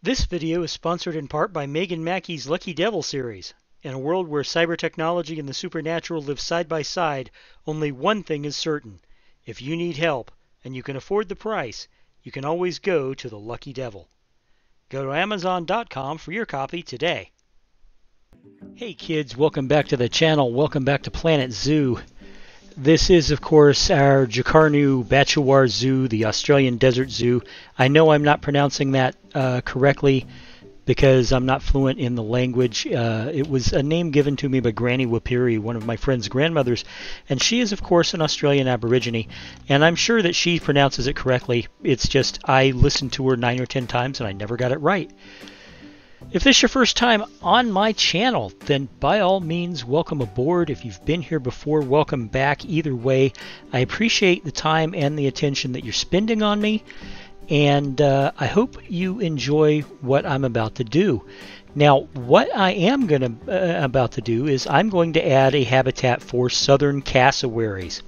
This video is sponsored in part by Megan Mackey's Lucky Devil series. In a world where cyber technology and the supernatural live side by side, only one thing is certain. If you need help, and you can afford the price, you can always go to the Lucky Devil. Go to Amazon.com for your copy today. Hey kids, welcome back to the channel. Welcome back to Planet Zoo. This is, of course, our Djukarrnu Batjuwar Zoo, the Australian Desert Zoo. I know I'm not pronouncing that correctly because I'm not fluent in the language. It was a name given to me by Grandma Walpiri, one of my friend's grandmothers, and she is, of course, an Australian aborigine, and I'm sure that she pronounces it correctly. It's just I listened to her 9 or 10 times and I never got it right. If this is your first time on my channel, then by all means, welcome aboard. If you've been here before, welcome back. Either way, I appreciate the time and the attention that you're spending on me, and I hope you enjoy what I'm about to do. Now, what I am about to do is I'm going to add a habitat for southern cassowaries.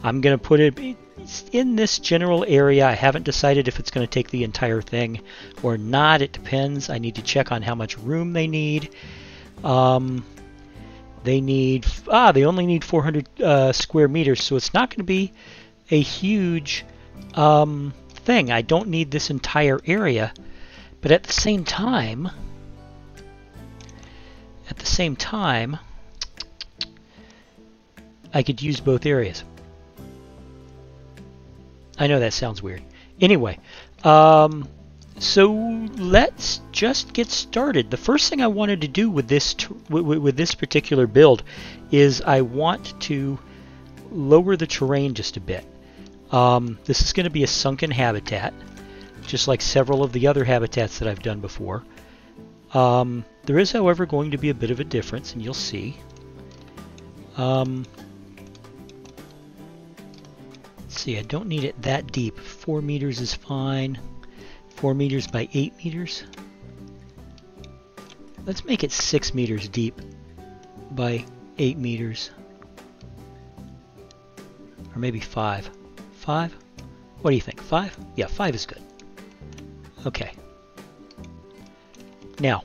I'm going to put it in this general area. I haven't decided if it's going to take the entire thing or not. It depends. I need to check on how much room they need. They only need 400 square meters, so it's not going to be a huge thing. I don't need this entire area, but at the same time, I could use both areas. I know that sounds weird. Anyway, so let's just get started. The first thing I wanted to do with this particular build is I want to lower the terrain just a bit. This is going to be a sunken habitat, just like several of the other habitats that I've done before. There is, however, going to be a bit of a difference, and you'll see. See, I don't need it that deep. 4 meters is fine. 4 meters by 8 meters. Let's make it 6 meters deep by 8 meters. Or maybe 5. 5? What do you think? 5? Yeah, 5 is good. Okay. Now,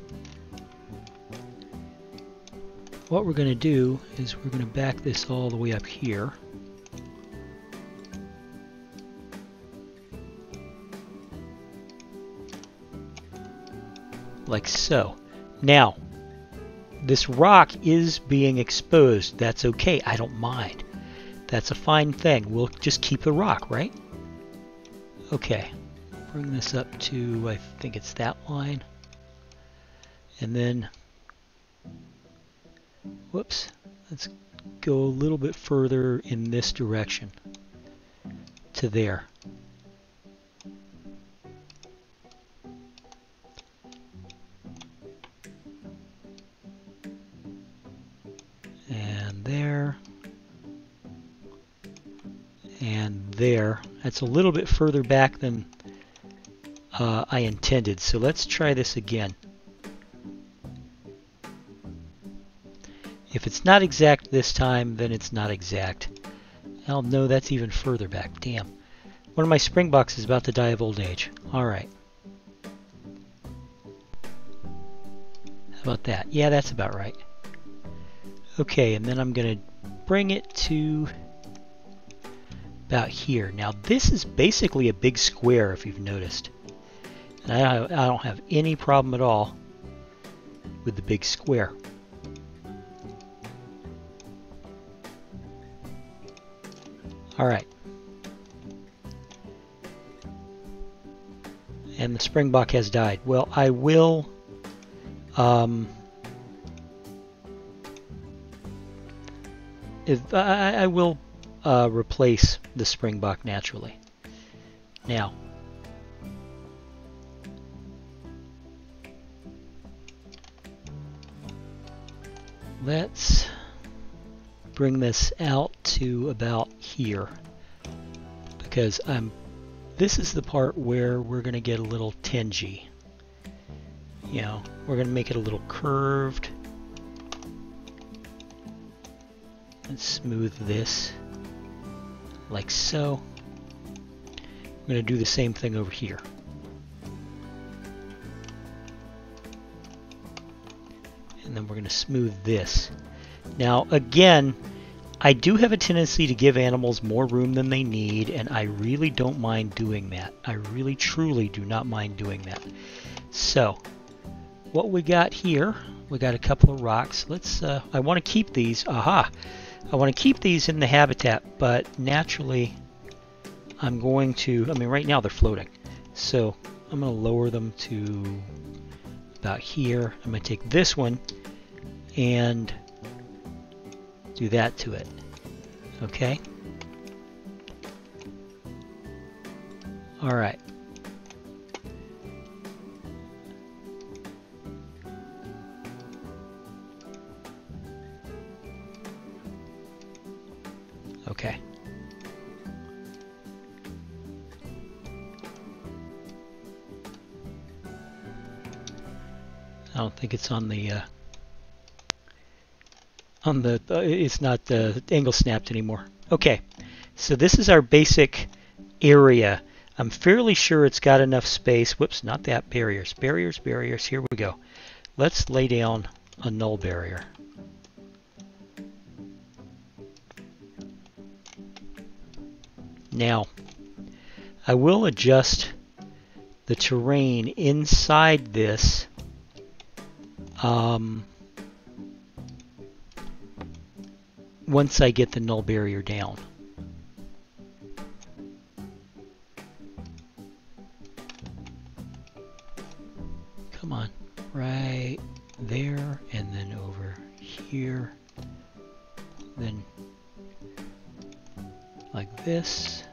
what we're going to do is we're going to back this all the way up here. Like so. Now, this rock is being exposed. That's okay. I don't mind. That's a fine thing. We'll just keep the rock, right? Okay. Bring this up to, I think it's that line. And then, whoops, let's go a little bit further in this direction to there. And there. That's a little bit further back than I intended, so let's try this again. If it's not exact this time, then it's not exact. Oh no, that's even further back. Damn. One of my springboks is about to die of old age. Alright. How about that? Yeah, that's about right. Okay, and then I'm going to bring it to about here. Now this is basically a big square, if you've noticed. And I don't have any problem at all with the big square. Alright. And the springbok has died. Well, I will I will replace the springbok naturally. Now, let's bring this out to about here, because this is the part where we're going to get a little tingy. You know, we're going to make it a little curved. Let's smooth this like so. I'm going to do the same thing over here. and then we're going to smooth this. Now again, I do have a tendency to give animals more room than they need, and I really don't mind doing that. I really truly do not mind doing that. So what we got here, we got a couple of rocks. Let's I want to keep these. Aha! I want to keep these in the habitat, but naturally I'm going to, I mean right now they're floating, so I'm going to lower them to about here. I'm going to take this one and do that to it. Okay? Alright. Okay. I don't think it's on the it's not angle snapped anymore. Okay, so this is our basic area. I'm fairly sure it's got enough space. Whoops, not that. Barriers, barriers, barriers. Here we go. Let's lay down a null barrier. Now, I will adjust the terrain inside this once I get the null barrier down. Come on, right there, and then over here, then like this.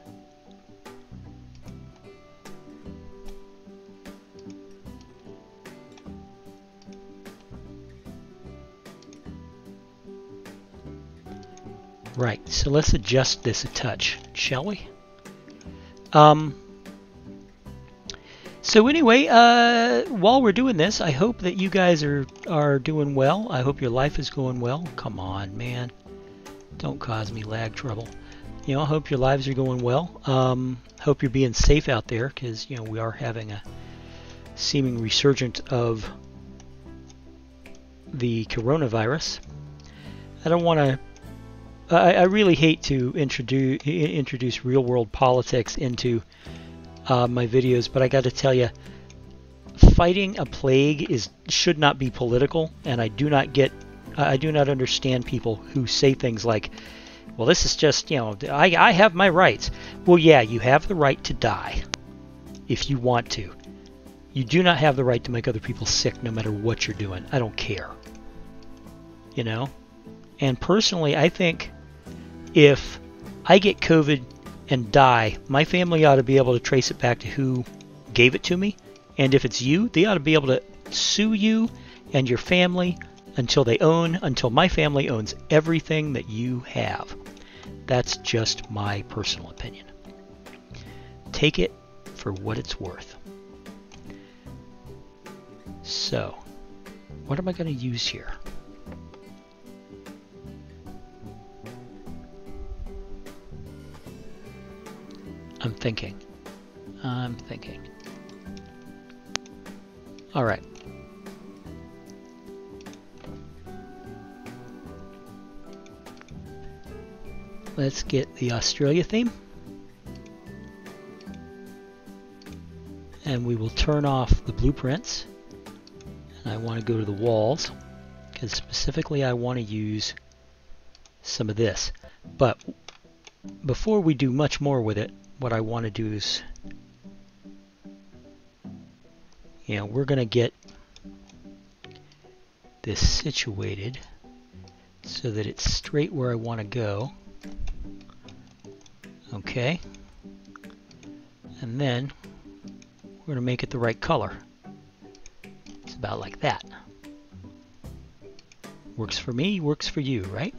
Right, so let's adjust this a touch, shall we? So anyway, while we're doing this, I hope that you guys are doing well. I hope your life is going well. Come on, man. Don't cause me lag trouble. You know, I hope your lives are going well. Hope you're being safe out there, because, you know, we are having a seeming resurgence of the coronavirus. I don't want to... I really hate to introduce real-world politics into my videos, but I got to tell you, fighting a plague should not be political, and I do not understand people who say things like, "Well, this is just, you know, I have my rights." Well, yeah, you have the right to die if you want to. You do not have the right to make other people sick, no matter what you're doing. I don't care. You know, and personally, I think if I get COVID and die, my family ought to be able to trace it back to who gave it to me. And if it's you, they ought to be able to sue you and your family until my family owns everything that you have. That's just my personal opinion. Take it for what it's worth. So, what am I going to use here? I'm thinking. All right. Let's get the Australia theme. And we will turn off the blueprints. And I want to go to the walls, because specifically I want to use some of this. But before we do much more with it, what I want to do is, you know, we're going to get this situated so that it's straight where I want to go. Okay. And then we're going to make it the right color. It's about like that. Works for me, works for you, right?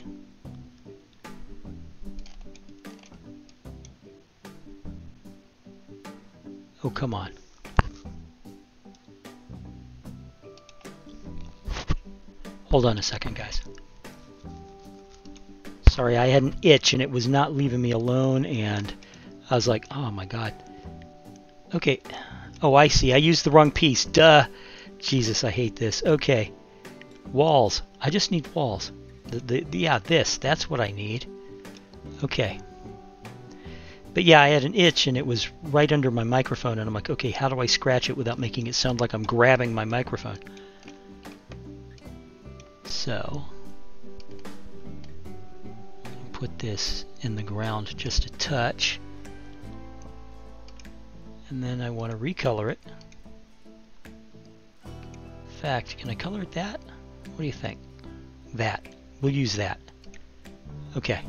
Oh, come on. Hold on a second, guys. Sorry, I had an itch and it was not leaving me alone, and I was like, oh my god. Okay. Oh, I see. I used the wrong piece. Duh. Jesus, I hate this. Okay. Walls. I just need walls. Yeah, that's what I need. Okay. But yeah, I had an itch and it was right under my microphone, and I'm like, okay, how do I scratch it without making it sound like I'm grabbing my microphone? So, put this in the ground just a touch. And then I want to recolor it. In fact, can I color it that? What do you think? That. We'll use that. Okay.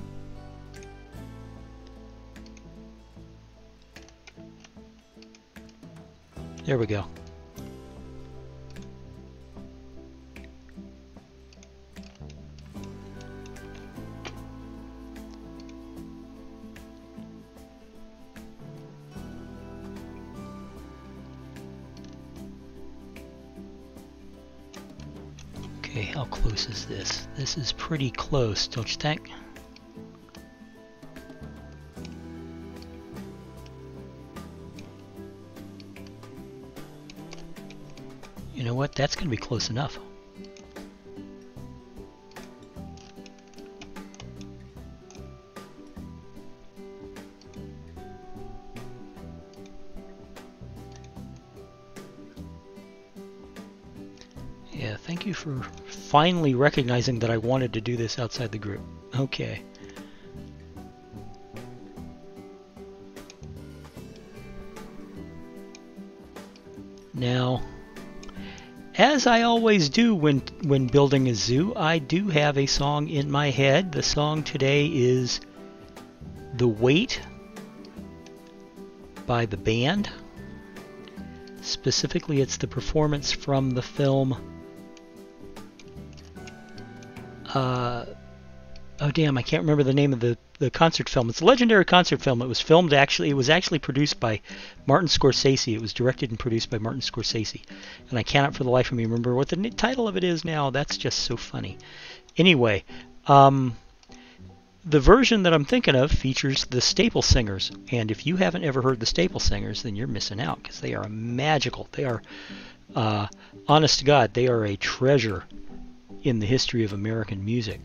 There we go. Okay, how close is this? This is pretty close, don't you think? You know what? That's going to be close enough. Yeah, thank you for finally recognizing that I wanted to do this outside the group. Okay. Now, as I always do when building a zoo, I do have a song in my head. The song today is The Wait by the band. Specifically, it's the performance from the film oh damn, I can't remember the name of the concert film. It's a legendary concert film. It was filmed actually, it was actually produced by Martin Scorsese. It was directed and produced by Martin Scorsese. And I cannot for the life of me remember what the title of it is now. That's just so funny. Anyway, the version that I'm thinking of features the Staple Singers. And if you haven't ever heard the Staple Singers, then you're missing out, because they are magical. They are, honest to God, they are a treasure in the history of American music.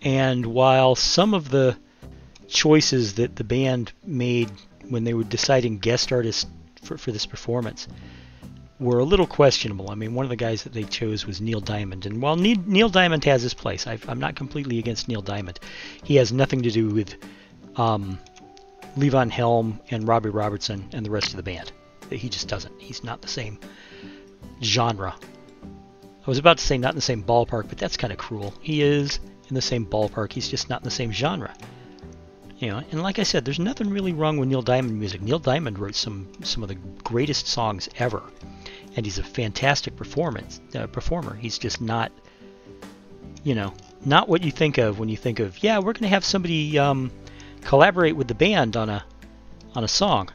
And while some of the choices that the band made when they were deciding guest artists for this performance were a little questionable. I mean, one of the guys that they chose was Neil Diamond. And while Neil Diamond has his place, I'm not completely against Neil Diamond. He has nothing to do with Levon Helm and Robbie Robertson and the rest of the band. He just doesn't. He's not the same genre. I was about to say not in the same ballpark, but that's kind of cruel. He is in the same ballpark. He's just not in the same genre. You know, and like I said, there's nothing really wrong with Neil Diamond music. Neil Diamond wrote some of the greatest songs ever, and he's a fantastic performer. He's just not, you know, not what you think of when you think of, yeah, we're going to have somebody collaborate with the band on a song.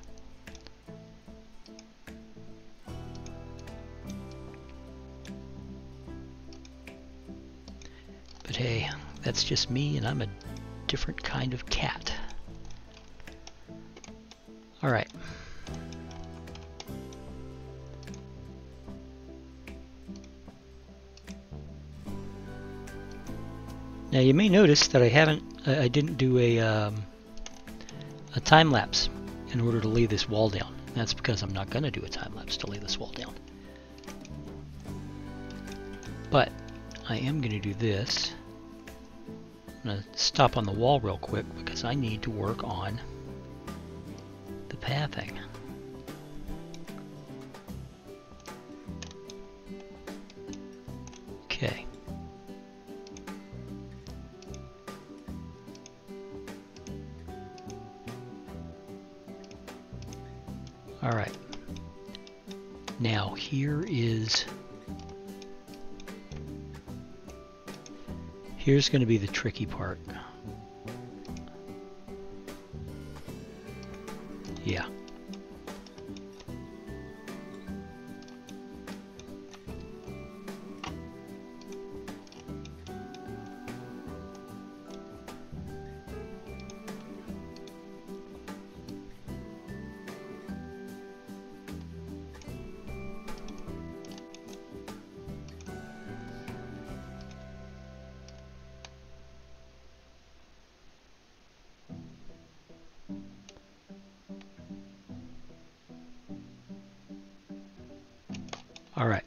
But hey, that's just me, and I'm a different kind of cat. All right. Now you may notice that I didn't do a time lapse in order to lay this wall down. That's because I'm not going to do a time lapse to lay this wall down. But I am going to do this. I'm going to stop on the wall real quick because I need to work on the pathing. Okay. All right. Now here's going to be the tricky part. Yeah. All right.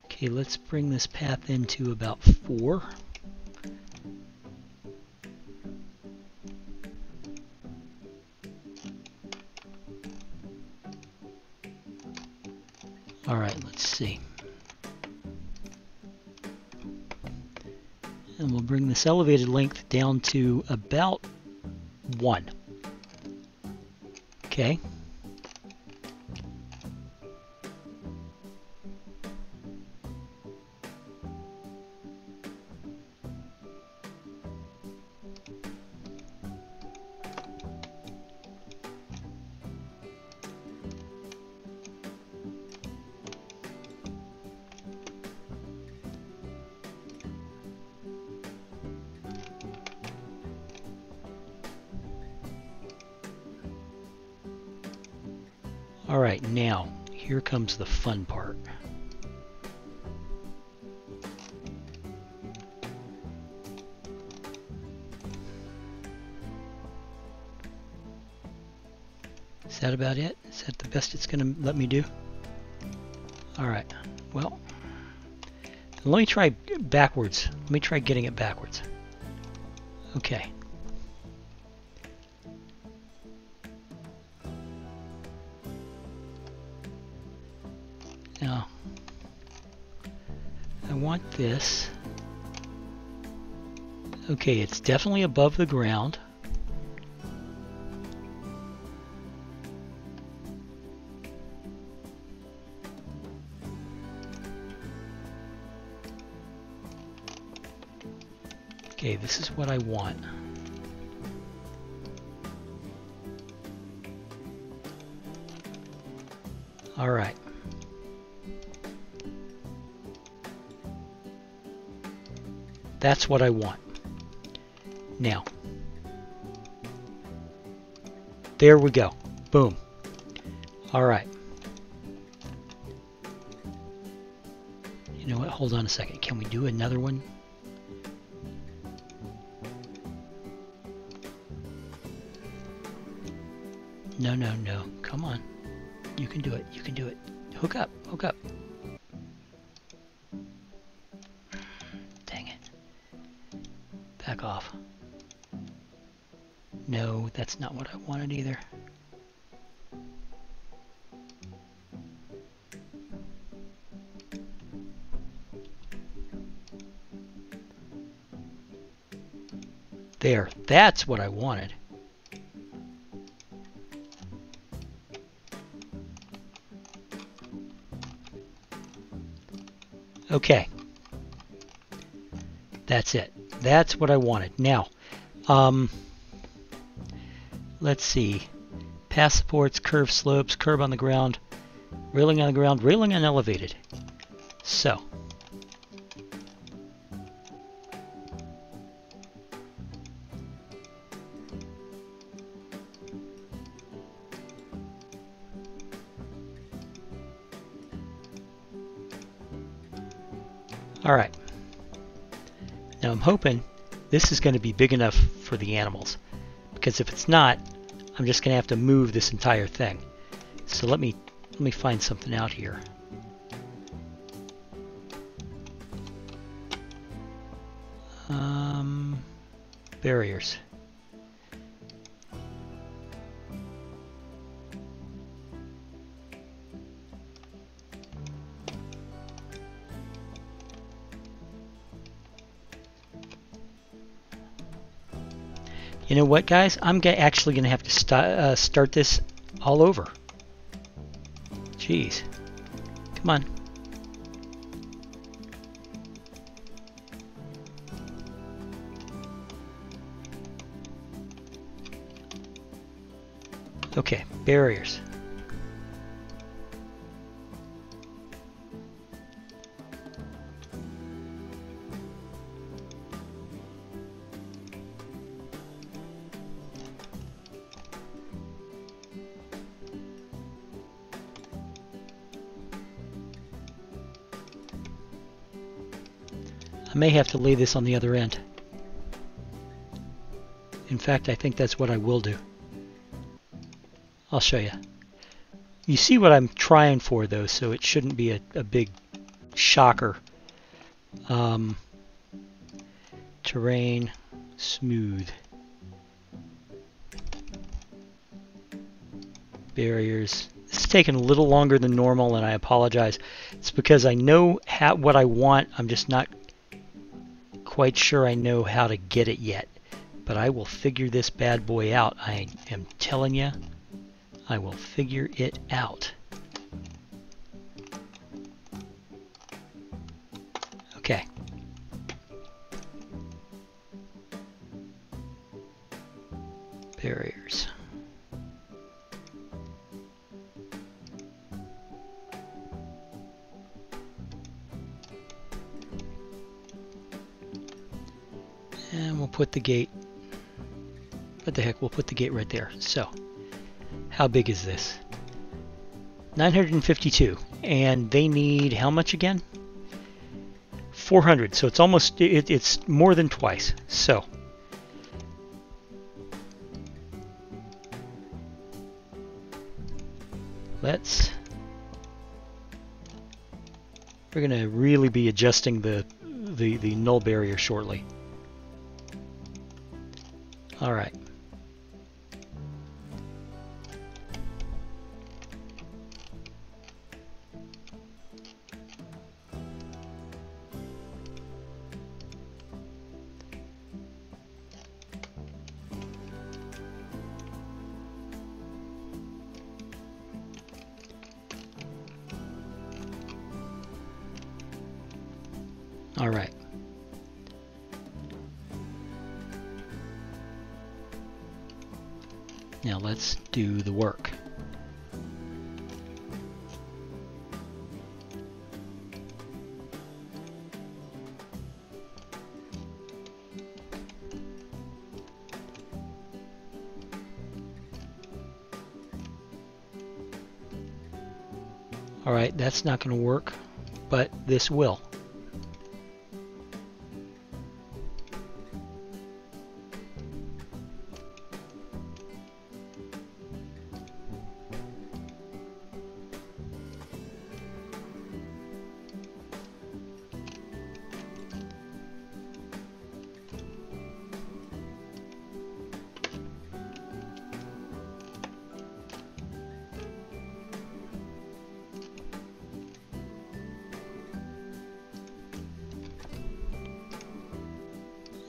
Okay, let's bring this path into about 4. All right, let's see. And we'll bring this elevated length down to about 1. Okay. All right, now here comes the fun part. Is that about it? Is that the best it's going to let me do? All right, well, let me try backwards. Let me try getting it backwards. Okay. Now, I want this. Okay, it's definitely above the ground. Okay, this is what I want. All right. That's what I want. Now, there we go. Boom. All right. You know what? Hold on a second. Can we do another one? No, no, no. Come on. You can do it. You can do it. Hook up. Hook up. Dang it. Back off. No, that's not what I wanted either. There. That's what I wanted. Okay, that's it. That's what I wanted. Now, let's see. Path supports, curved slopes, curb on the ground, railing on the ground, railing unelevated. So, all right. Now I'm hoping this is going to be big enough for the animals, because if it's not, I'm just going to have to move this entire thing. So let me find something out here. Barriers. You know what, guys? I'm actually going to have to start this all over. Jeez. Come on. Okay, barriers. I may have to lay this on the other end. In fact, I think that's what I will do. I'll show you. You see what I'm trying for, though, so it shouldn't be a big shocker. Terrain, smooth. Barriers. This is taking a little longer than normal, and I apologize. It's because I know what I want. I'm just not quite sure I know how to get it yet. But I will figure this bad boy out. I am telling you, I will figure it out. Okay. Barriers. And we'll put the gate, what the heck, we'll put the gate right there. So, how big is this? 952. And they need how much again? 400. So it's almost, it's more than twice. So, we're going to really be adjusting the null barrier shortly. All right. All right. Now let's do the work. All right, that's not going to work, but this will.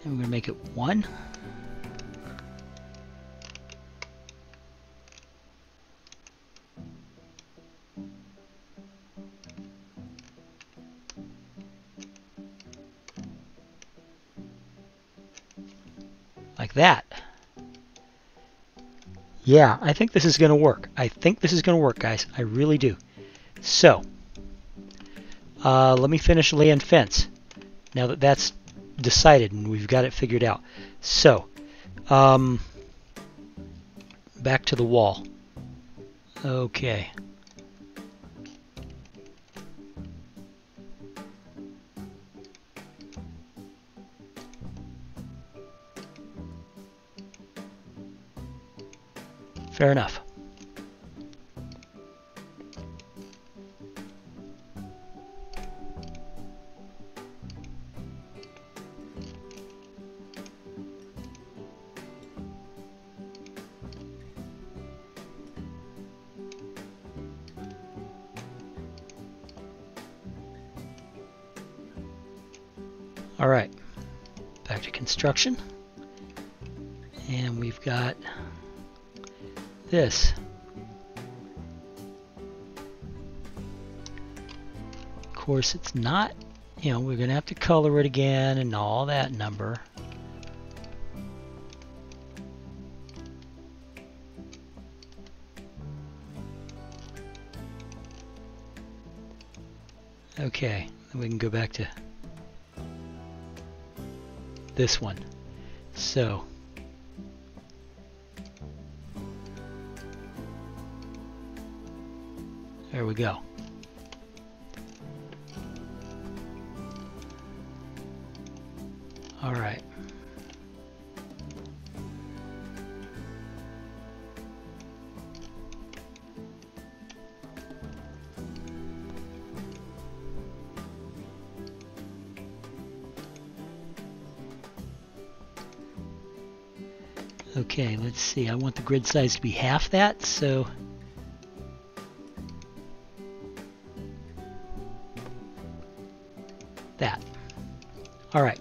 And we're going to make it 1. Like that. Yeah, I think this is going to work. I think this is going to work, guys. I really do. So, let me finish laying fence. Now that that's decided and we've got it figured out. So, back to the wall. Okay. Fair enough. All right, back to construction. And we've got this. Of course, it's not, you know, we're going to have to color it again and all that number. Okay, then we can go back to this one. So, there we go. All right. Okay, let's see. I want the grid size to be half that, so that. All right.